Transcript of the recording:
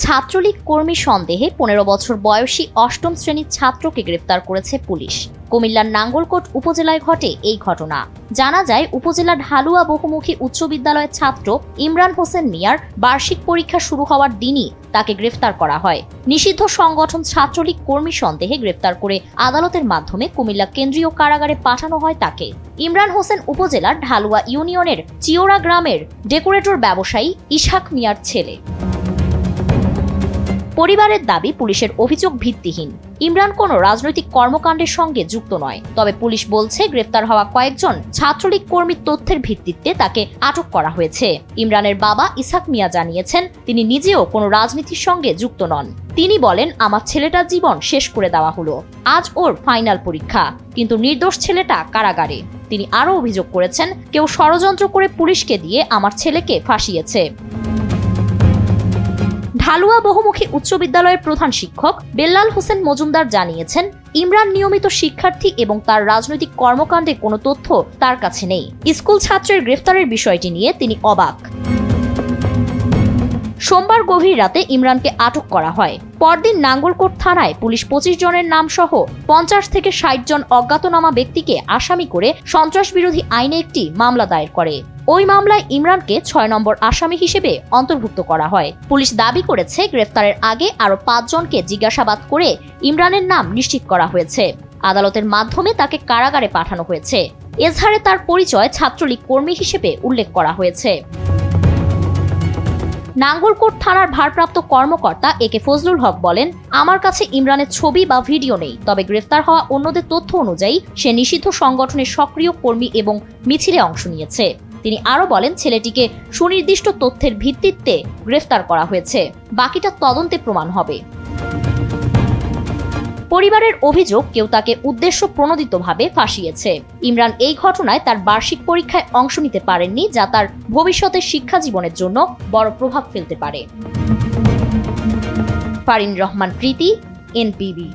ছাত্রলীগ কর্মী সন্দেহে ১৫ বছর বয়সী অষ্টম শ্রেণীর ছাত্রকে গ্রেফতার করেছে পুলিশ। কুমিল্লার নাঙ্গলকোট উপজেলায় ঘটে এই ঘটনা। জানা যায়, উপজেলার ঢালুয়া বহুমুখী উচ্চ বিদ্যালয়ের ছাত্র ইমরান হোসেন মিয়ার বার্ষিক পরীক্ষা শুরু হওয়ার দিনই তাকে গ্রেফতার করা হয়। নিষিদ্ধ সংগঠন ছাত্রলীগ কর্মী সন্দেহে গ্রেফতার করে আদালতের মাধ্যমে কুমিল্লা কেন্দ্রীয় কারাগারে পাঠানো হয় তাকে। ইমরান হোসেন উপজেলার ঢালুয়া ইউনিয়নের চিওরা গ্রামের ডেকোরেটর ব্যবসায়ী ইসহাক মিয়ার ছেলে। পরিবারের দাবি, পুলিশের অভিযোগ ভিত্তিহীন। ইমরান কোনো রাজনৈতিক কর্মকাণ্ডের সঙ্গে যুক্ত নয়। তবে পুলিশ বলছে, গ্রেফতার হওয়া কয়েকজন ছাত্রলীগ কর্মীর তথ্যের ভিত্তিতে তাকে আটক করা হয়েছে। ইমরানের বাবা ইসহাক মিয়া জানিয়েছেন, তিনি নিজেও কোনো রাজনীতির সঙ্গে যুক্ত নন। তিনি বলেন, আমার ছেলেটার জীবন শেষ করে দেওয়া হলো। আজ ওর ফাইনাল পরীক্ষা, কিন্তু নির্দোষ ছেলেটা কারাগারে। তিনি আরও অভিযোগ করেছেন, কেউ ষড়যন্ত্র করে পুলিশকে দিয়ে আমার ছেলেকে ফাঁসিয়েছে। ঢালুয়া বহুমুখী উচ্চ বিদ্যালয়ের প্রধান শিক্ষক বেল্লাল হোসেন মজুমদার জানিয়েছেন, ইমরান নিয়মিত শিক্ষার্থী এবং তার রাজনৈতিক কর্মকাণ্ডে কোনো তথ্য তার কাছে নেই। স্কুল ছাত্রের গ্রেফতারের বিষয়টি নিয়ে তিনি অবাক। সোমবার গভীর রাতে ইমরানকে আটক করা হয়। পরদিন নাঙ্গলকোট থানায় পুলিশ ২৫ জনের নাম সহ ৫০ থেকে ৬০ জন অজ্ঞাতনামা ব্যক্তিকে আসামি করে সন্ত্রাস বিরোধী আইনে একটি মামলা দায়ের করে। ওই মামলায় ইমরানকে ৬ নম্বর আসামি হিসেবে অন্তর্ভুক্ত করা হয়। পুলিশ দাবি করেছে, গ্রেফতারের আগে আরও ৫ জনকে জিজ্ঞাসাবাদ করে ইমরানের নাম নিশ্চিত করা হয়েছে। আদালতের মাধ্যমে তাকে কারাগারে পাঠানো হয়েছে। এজাহারে তার পরিচয় ছাত্রলীগ কর্মী হিসেবে উল্লেখ করা হয়েছে। নাঙ্গলকোট থানার ভারপ্রাপ্ত কর্মকর্তা একে ফজলুল হক বলেন, আমার কাছে ইমরানের ছবি বা ভিডিও নেই। তবে গ্রেফতার হওয়া অন্যদের তথ্য অনুযায়ী সে নিষিদ্ধ সংগঠনের সক্রিয় কর্মী এবং মিছিলে অংশ নিয়েছে। তিনি আরও বলেন, ছেলেটিকে সুনির্দিষ্ট তথ্যের ভিত্তিতে গ্রেফতার করা হয়েছে। বাকিটা তদন্তে প্রমাণ হবে। পরিবারের অভিযোগ, কেউ তাকে উদ্দেশ্য প্রণোদিতভাবে ফাঁসিয়েছে। ইমরান এই ঘটনায় তার বার্ষিক পরীক্ষায় অংশ নিতে পারেননি, যা তার ভবিষ্যতের শিক্ষা জীবনের জন্য বড় প্রভাব ফেলতে পারে। ফারিন রহমান প্রীতি, এনপিবি।